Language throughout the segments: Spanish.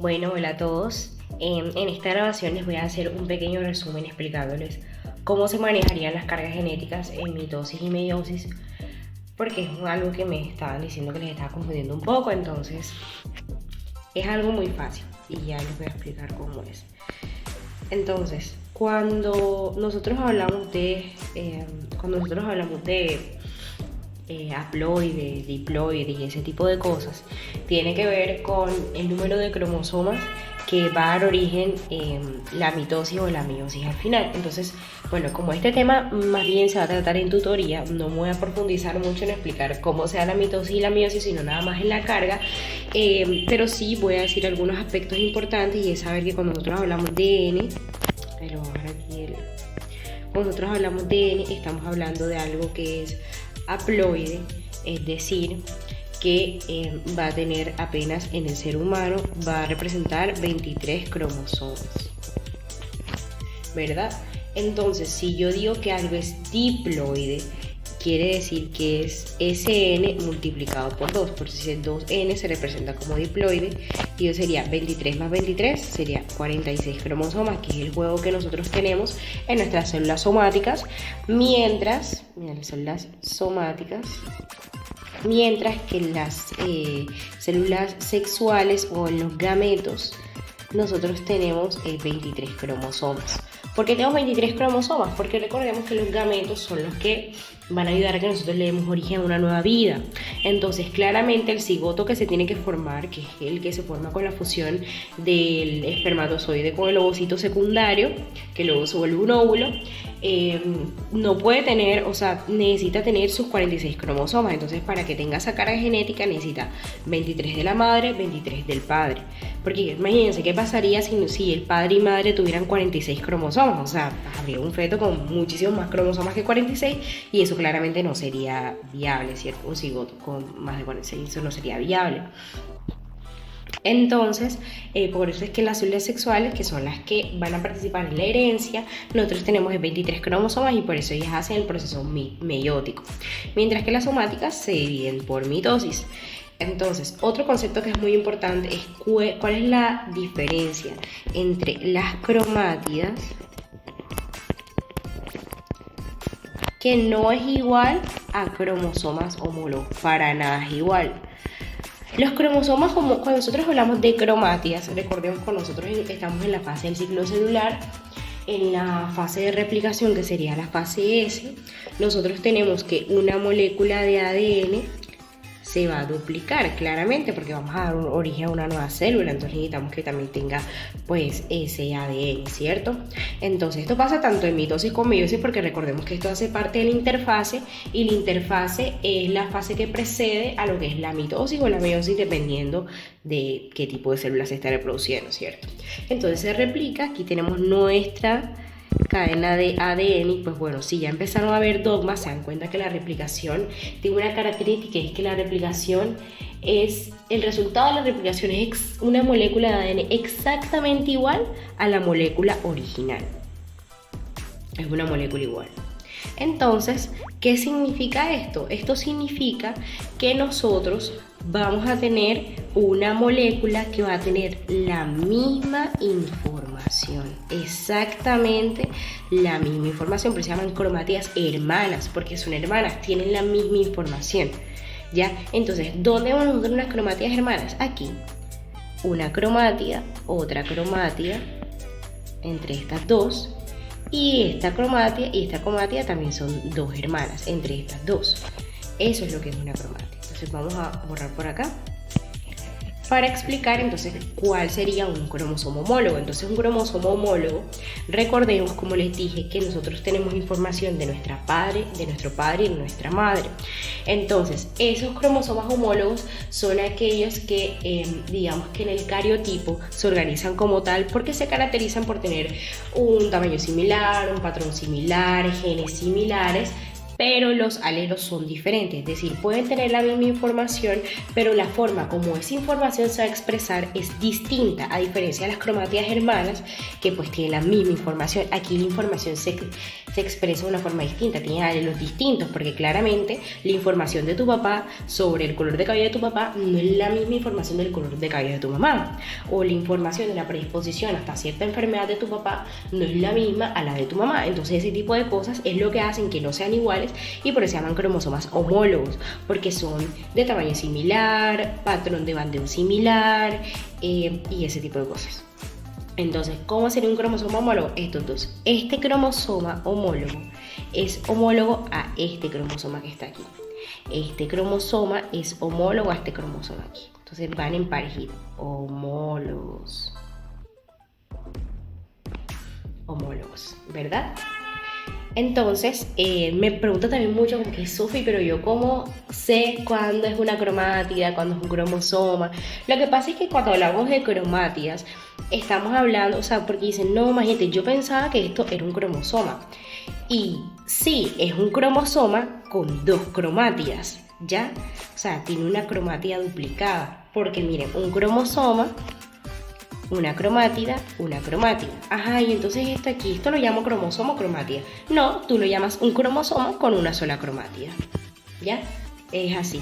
Bueno, hola a todos. En esta grabación les voy a hacer un pequeño resumen explicándoles cómo se manejarían las cargas genéticas en mitosis y meiosis, porque es algo que me estaban diciendo que les estaba confundiendo un poco, entonces es algo muy fácil y ya les voy a explicar cómo es. Entonces, cuando nosotros hablamos de haploide, diploide y ese tipo de cosas, tiene que ver con el número de cromosomas que va a dar origen la mitosis o la meiosis al final. Entonces, bueno, como este tema más bien se va a tratar en tutoría, no me voy a profundizar mucho en explicar cómo se da la mitosis y la meiosis, sino nada más en la carga, pero sí voy a decir algunos aspectos importantes, y es saber que cuando nosotros hablamos de N, cuando nosotros hablamos de N, estamos hablando de algo que es haploide, es decir, que va a tener apenas en el ser humano, va a representar 23 cromosomas, ¿verdad? Entonces, si yo digo que algo es diploide, quiere decir que es SN multiplicado por 2, por si 2N se representa como diploide, y eso sería 23 más 23, sería 46 cromosomas, que es el juego que nosotros tenemos en nuestras células somáticas, mientras que en las células sexuales o en los gametos nosotros tenemos 23 cromosomas. ¿Por qué tenemos 23 cromosomas? Porque recordemos que los gametos son los que van a ayudar a que nosotros le demos origen a una nueva vida. Entonces, claramente el cigoto que se tiene que formar, que es el que se forma con la fusión del espermatozoide con el ovocito secundario, que luego se vuelve un óvulo, no puede tener, o sea, necesita tener sus 46 cromosomas. Entonces, para que tenga esa carga genética necesita 23 de la madre, 23 del padre. Porque imagínense qué pasaría si el padre y madre tuvieran 46 cromosomas. O sea, habría un feto con muchísimos más cromosomas que 46, y eso claramente no sería viable, ¿cierto? Un cigoto con más de 46, eso no sería viable. Entonces, por eso es que las células sexuales, que son las que van a participar en la herencia, nosotros tenemos 23 cromosomas, y por eso ellas hacen el proceso meiótico, mientras que las somáticas se dividen por mitosis. Entonces, otro concepto que es muy importante es cuál es la diferencia entre las cromátidas, que no es igual a cromosomas homólogos, para nada es igual. Los cromosomas, cuando nosotros hablamos de cromátidas, recordemos que nosotros estamos en la fase del ciclo celular, en la fase de replicación, que sería la fase S, nosotros tenemos que una molécula de ADN se va a duplicar, claramente, porque vamos a dar origen a una nueva célula, entonces necesitamos que también tenga pues ese ADN, ¿cierto? Entonces esto pasa tanto en mitosis como meiosis, porque recordemos que esto hace parte de la interfase, y la interfase es la fase que precede a lo que es la mitosis o la meiosis, dependiendo de qué tipo de células se está reproduciendo, ¿cierto? Entonces se replica, aquí tenemos nuestra cadena de ADN, y pues bueno, si ya empezaron a ver dogmas, se dan cuenta que la replicación tiene una característica, es que la replicación es, el resultado de la replicación es una molécula de ADN exactamente igual a la molécula original, es una molécula igual. Entonces, ¿qué significa esto? Esto significa que nosotros vamos a tener una molécula que va a tener la misma información, exactamente la misma información, pero se llaman cromátidas hermanas, porque son hermanas, tienen la misma información, ¿ya? Entonces, ¿dónde vamos a encontrar unas cromátidas hermanas? Aquí, una cromatida, otra cromatida, entre estas dos, y esta cromatida también son dos hermanas entre estas dos. Eso es lo que es una cromatida. Entonces vamos a borrar por acá para explicar entonces cuál sería un cromosoma homólogo. Entonces, un cromosoma homólogo, recordemos, como les dije, que nosotros tenemos información de nuestro padre y de nuestra madre. Entonces, esos cromosomas homólogos son aquellos que digamos que en el cariotipo se organizan como tal, porque se caracterizan por tener un tamaño similar, un patrón similar, genes similares, pero los alelos son diferentes, es decir, pueden tener la misma información, pero la forma como esa información se va a expresar es distinta, a diferencia de las cromátidas hermanas, que pues tienen la misma información. Aquí la información se expresa de una forma distinta, tiene alelos distintos, porque claramente la información de tu papá sobre el color de cabello de tu papá no es la misma información del color de cabello de tu mamá, o la información de la predisposición hasta cierta enfermedad de tu papá no es la misma a la de tu mamá. Entonces ese tipo de cosas es lo que hacen que no sean iguales, y por eso se llaman cromosomas homólogos, porque son de tamaño similar, patrón de bandeo similar, y ese tipo de cosas. Entonces, ¿cómo sería un cromosoma homólogo? Estos dos. Este cromosoma homólogo es homólogo a este cromosoma que está aquí. Este cromosoma es homólogo a este cromosoma aquí. Entonces van en parejito. Homólogos. Homólogos, ¿verdad? Entonces, me pregunta también mucho como que, Sofi, pero yo cómo sé cuándo es una cromátida, cuándo es un cromosoma. Lo que pasa es que cuando hablamos de cromátidas, estamos hablando, o sea, porque dicen, no, imagínate, yo pensaba que esto era un cromosoma. Y sí, es un cromosoma con dos cromátidas, ¿ya? O sea, tiene una cromátida duplicada. Porque miren, un cromosoma, una cromátida, una cromátida. Ajá, y entonces esto aquí, ¿esto lo llamo cromosoma o cromátida? No, tú lo llamas un cromosoma con una sola cromátida. ¿Ya? Es así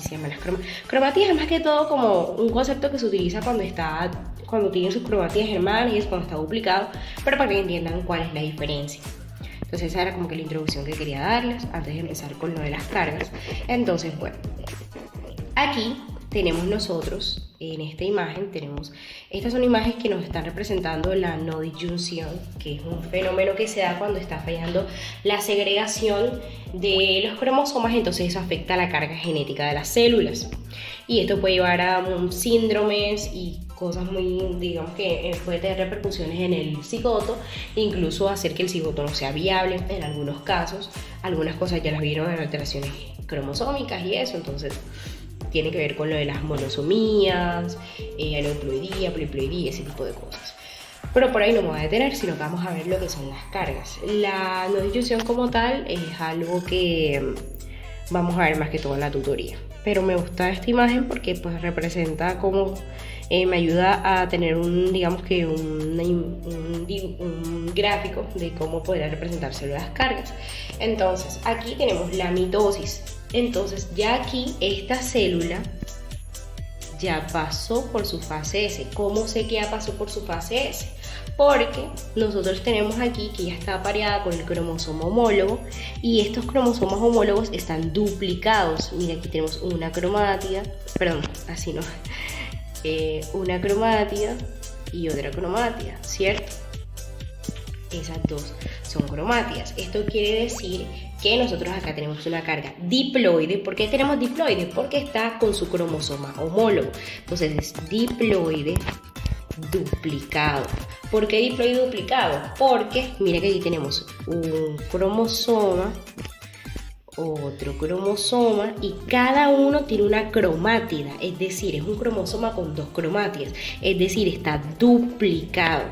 se llaman las cromátidas. Cromátidas es más que todo como un concepto que se utiliza cuando tiene sus cromátidas hermanas y es cuando está duplicado, pero para que entiendan cuál es la diferencia. Entonces esa era como que la introducción que quería darles antes de empezar con lo de las cargas. Entonces, bueno, aquí tenemos nosotros, en esta imagen estas son imágenes que nos están representando la no disyunción, que es un fenómeno que se da cuando está fallando la segregación de los cromosomas. Entonces eso afecta a la carga genética de las células. Y esto puede llevar a síndromes y cosas muy, digamos que puede tener repercusiones en el cigoto, incluso hacer que el cigoto no sea viable en algunos casos. Algunas cosas ya las vieron en alteraciones cromosómicas y eso, entonces tiene que ver con lo de las monosomías, aneuploidía, poliploidía, ese tipo de cosas. Pero por ahí no me voy a detener, sino que vamos a ver lo que son las cargas. La no disyunción como tal es algo que vamos a ver más que todo en la tutoría. Pero me gusta esta imagen porque pues representa como me ayuda a tener un gráfico de cómo podría representarse las cargas. Entonces aquí tenemos la mitosis. Entonces ya aquí esta célula ya pasó por su fase S. ¿Cómo sé que ya pasó por su fase S? Porque nosotros tenemos aquí que ya está apareada con el cromosoma homólogo, y estos cromosomas homólogos están duplicados. Mira, aquí tenemos una cromátida, perdón, así no, una cromátida y otra cromátida, ¿cierto? Esas dos son cromátidas. Esto quiere decir que nosotros acá tenemos una carga diploide. ¿Por qué tenemos diploide? Porque está con su cromosoma homólogo. Entonces es diploide duplicado. ¿Por qué diploide duplicado? Porque mira que aquí tenemos un cromosoma, otro cromosoma, y cada uno tiene una cromátida, es decir, es un cromosoma con dos cromátidas, es decir, está duplicado.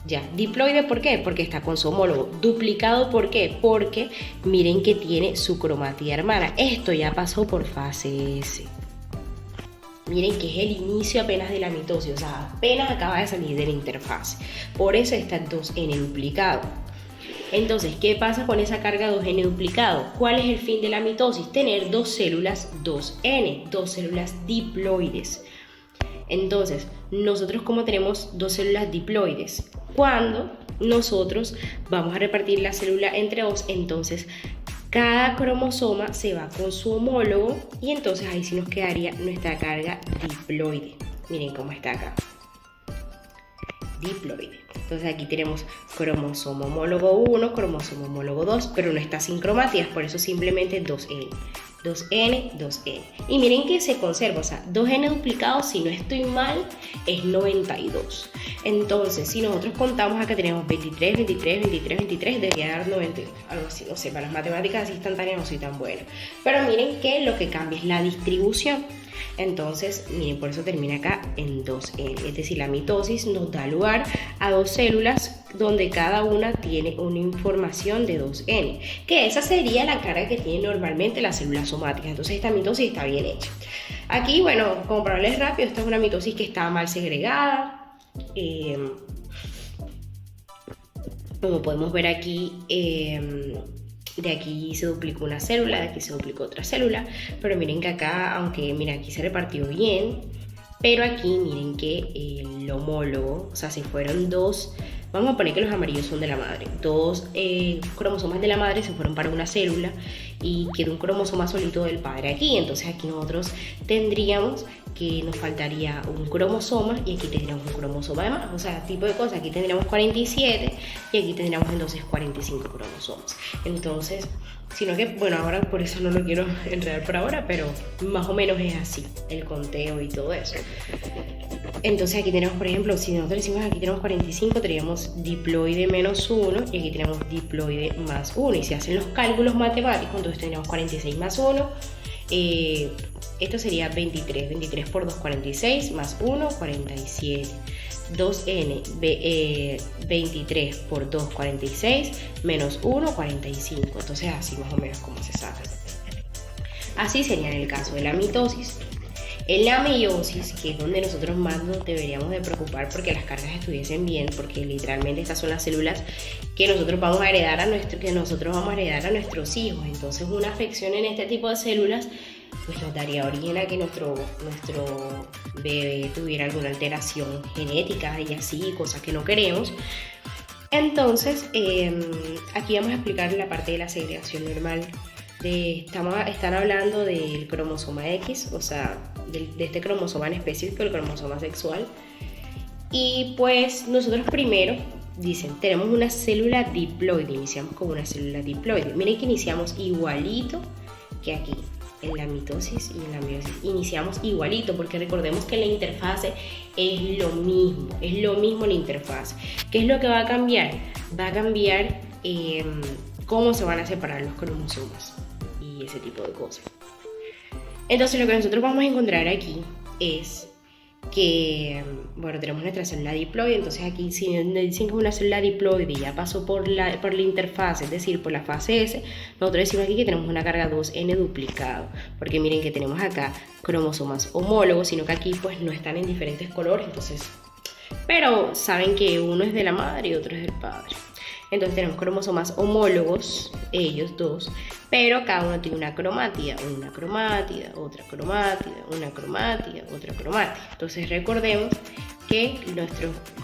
Ya, diploide, ¿por qué? Porque está con su homólogo. Duplicado, ¿por qué? Porque miren que tiene su cromátida hermana. Esto ya pasó por fase S. Miren que es el inicio apenas de la mitosis, o sea, apenas acaba de salir de la interfase. Por eso está 2N duplicado. Entonces, ¿qué pasa con esa carga 2N duplicado? ¿Cuál es el fin de la mitosis? Tener dos células 2N, dos células diploides. Entonces, nosotros como tenemos dos células diploides, cuando nosotros vamos a repartir la célula entre dos, entonces cada cromosoma se va con su homólogo, y entonces ahí sí nos quedaría nuestra carga diploide. Miren cómo está acá. Diploide. Entonces aquí tenemos cromosoma homólogo 1, cromosoma homólogo 2, pero no está sin cromátidas, por eso simplemente 2N. 2N, 2N. Y miren que se conserva, o sea, 2N duplicado, si no estoy mal, es 92. Entonces, si nosotros contamos acá tenemos 23, 23, 23, 23, debería dar 92. Algo así, no sé, para las matemáticas así instantáneas no soy tan buena. Pero miren que lo que cambia es la distribución. Entonces, miren, por eso termina acá en 2N. Es decir, la mitosis nos da lugar a dos células donde cada una tiene una información de 2N, que esa sería la carga que tiene normalmente las células somáticas. Entonces, esta mitosis está bien hecha. Aquí, bueno, como para hablarles rápido, esta es una mitosis que está mal segregada. Como podemos ver aquí, de aquí se duplicó una célula, de aquí se duplicó otra célula, pero miren que acá, aunque miren aquí se repartió bien, pero aquí miren que el homólogo, o sea, se fueron dos, vamos a poner que los amarillos son de la madre, dos cromosomas de la madre se fueron para una célula y quedó un cromosoma solito del padre aquí. Entonces aquí nosotros tendríamos que nos faltaría un cromosoma y aquí tendríamos un cromosoma de más, o sea, tipo de cosas, aquí tendríamos 47 y aquí tendríamos entonces 45 cromosomas. Entonces, sino que, bueno, ahora por eso no lo quiero enredar por ahora, pero más o menos es así, el conteo y todo eso. Entonces aquí tenemos, por ejemplo, si nosotros decimos aquí tenemos 45, tenemos diploide menos 1 y aquí tenemos diploide más 1. Y si hacen los cálculos matemáticos, entonces tendríamos 46 más 1. Esto sería 23. 23 por 2, 46, más 1, 47. 2n, 23 por 2, 46, menos 1, 45. Entonces así más o menos como se saca. Así sería en el caso de la mitosis. En la meiosis, que es donde nosotros más nos deberíamos de preocupar porque las cargas estuviesen bien, porque literalmente estas son las células que nosotros vamos a heredar a nuestros hijos. Entonces una afección en este tipo de células pues nos daría origen a que nuestro bebé tuviera alguna alteración genética y así, cosas que no queremos. Entonces aquí vamos a explicar la parte de la segregación normal. Están hablando del cromosoma X, o sea, de este cromosoma en específico, el cromosoma sexual. Y pues nosotros primero, dicen, tenemos una célula diploide, iniciamos con una célula diploide. Miren que iniciamos igualito que aquí, en la mitosis y en la meiosis. Iniciamos igualito, porque recordemos que la interfase es lo mismo la interfase. ¿Qué es lo que va a cambiar? Va a cambiar cómo se van a separar los cromosomas y ese tipo de cosas. Entonces lo que nosotros vamos a encontrar aquí es que, bueno, tenemos nuestra célula diploide. Entonces aquí si nos dicen que es una célula diploide y ya pasó por la interfase, es decir, por la fase S, nosotros decimos aquí que tenemos una carga 2N duplicado, porque miren que tenemos acá cromosomas homólogos, sino que aquí pues no están en diferentes colores, entonces, pero saben que uno es de la madre y otro es del padre. Entonces tenemos cromosomas homólogos, ellos dos, pero cada uno tiene una cromátida, otra cromátida, una cromátida, otra cromátida. Entonces recordemos que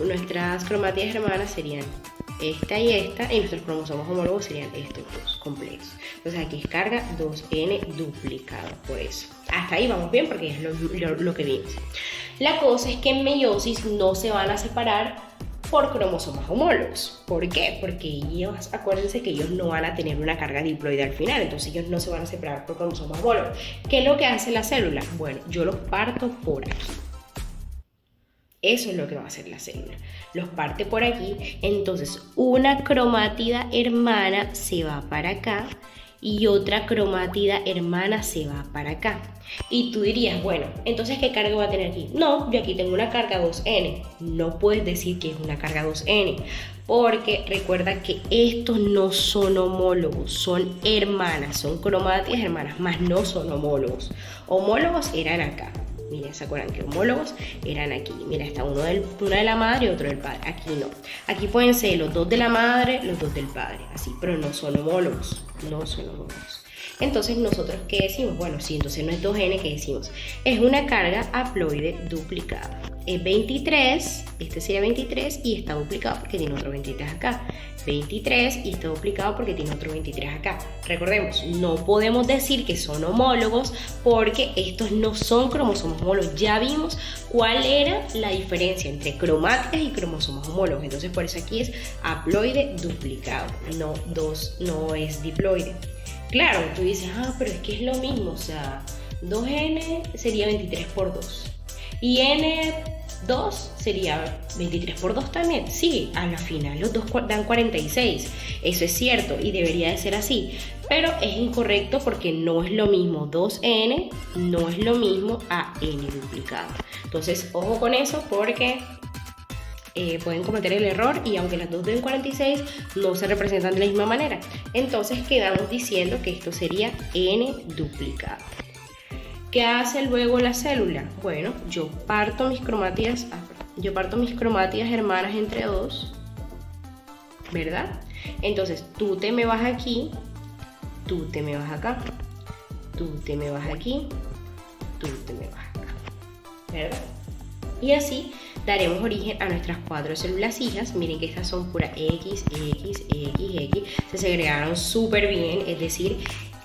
nuestras cromátidas hermanas serían esta y nuestros cromosomas homólogos serían estos dos completos. Entonces aquí es carga 2N duplicado, por eso. Hasta ahí vamos bien porque es lo que vimos. La cosa es que en meiosis no se van a separar por cromosomas homólogos. ¿Por qué? Porque ellos, acuérdense que ellos no van a tener una carga diploide al final, entonces ellos no se van a separar por cromosomas homólogos. ¿Qué es lo que hace la célula? Bueno, yo los parto por aquí. Eso es lo que va a hacer la célula. Los parte por aquí, entonces una cromátida hermana se va para acá y otra cromátida hermana se va para acá. Y tú dirías, bueno, entonces ¿qué carga va a tener aquí? No, yo aquí tengo una carga 2N. No puedes decir que es una carga 2N, porque recuerda que estos no son homólogos, son hermanas, son cromátidas hermanas, más no son homólogos. Homólogos eran acá. Mira, ¿se acuerdan que homólogos eran aquí? Mira, está uno de la madre y otro del padre. Aquí no. Aquí pueden ser los dos de la madre, los dos del padre, así, pero no son homólogos. No son homólogos. Entonces, ¿nosotros qué decimos? Bueno, sí, entonces no es 2N, ¿qué decimos? Es una carga haploide duplicada. Es 23, este sería 23 y está duplicado porque tiene otro 23 acá. 23 y está duplicado porque tiene otro 23 acá. Recordemos, no podemos decir que son homólogos porque estos no son cromosomas homólogos. Ya vimos cuál era la diferencia entre cromáticas y cromosomas homólogos. Entonces por eso aquí es haploide duplicado, no es diploide. Claro, tú dices, pero es que es lo mismo, o sea, 2N sería 23 por 2 y N 2 sería 23 por 2 también. Sí, a la final los dos dan 46. Eso es cierto y debería de ser así. Pero es incorrecto porque no es lo mismo 2n, no es lo mismo a n duplicado. Entonces, ojo con eso porque pueden cometer el error y aunque las dos den 46, no se representan de la misma manera. Entonces quedamos diciendo que esto sería n duplicado. ¿Qué hace luego la célula? Bueno, yo parto mis cromátidas hermanas entre 2, ¿verdad? Entonces tú te me vas aquí, tú te me vas acá, tú te me vas aquí, tú te me vas acá, ¿verdad? Y así daremos origen a nuestras 4 células hijas. Miren que estas son pura X, X, X, X. Se segregaron súper bien, es decir,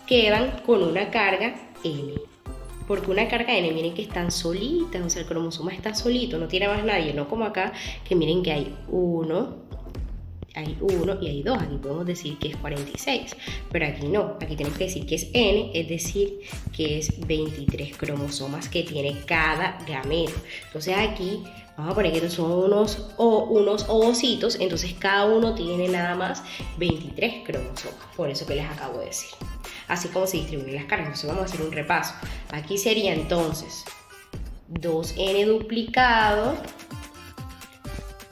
quedan con una carga N. Porque una carga N, miren que están solitas, o sea, el cromosoma está solito, no tiene más nadie, no como acá, que miren que hay uno y hay 2, aquí podemos decir que es 46, pero aquí no, aquí tenemos que decir que es N, es decir, que es 23 cromosomas que tiene cada gameto. Entonces aquí vamos a poner que estos son unos ovocitos, entonces cada uno tiene nada más 23 cromosomas, por eso que les acabo de decir. Así como se distribuyen las cargas. Entonces vamos a hacer un repaso. Aquí sería entonces 2n duplicado,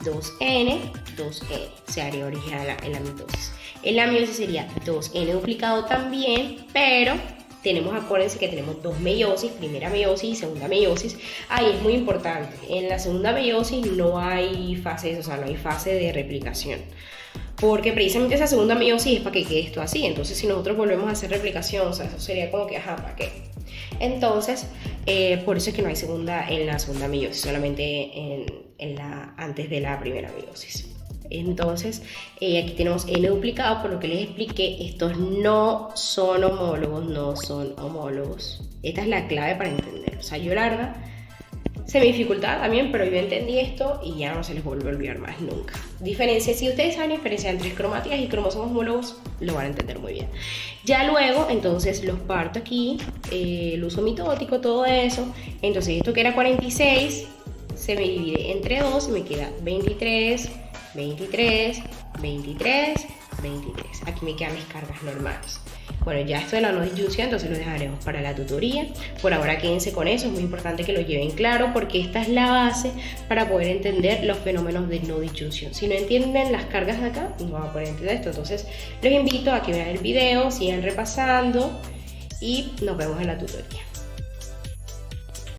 2n, 2n. Se haría origen en la mitosis. En la meiosis sería 2n duplicado también, pero acuérdense que tenemos dos meiosis, primera meiosis y segunda meiosis. Ahí es muy importante. En la segunda meiosis no hay fase, o sea, no hay fase de replicación. Porque precisamente esa segunda meiosis es para que quede esto así. Entonces si nosotros volvemos a hacer replicación, o sea, eso sería como que, ajá, ¿para qué? Entonces, por eso es que no hay segunda en la segunda meiosis, solamente antes de la primera meiosis. Entonces, aquí tenemos n duplicado, por lo que les expliqué, estos no son homólogos. Esta es la clave para entender. O sea, yo la verdad se me dificultaba también, pero yo entendí esto y ya no se les vuelve a olvidar más nunca. Si ustedes saben diferenciar entre cromátidas y cromosomas homólogos, lo van a entender muy bien. Ya luego, entonces, los parto aquí, el uso mitótico, todo eso. Entonces, esto que era 46, se me divide entre 2 y me queda 23, 23, 23, 23. Aquí me quedan mis cargas normales. Bueno, ya esto de la no disyunción, entonces lo dejaremos para la tutoría. Por ahora quédense con eso, es muy importante que lo lleven claro porque esta es la base para poder entender los fenómenos de no disyunción. Si no entienden las cargas de acá, no van a poder entender esto. Entonces los invito a que vean el video, sigan repasando y nos vemos en la tutoría.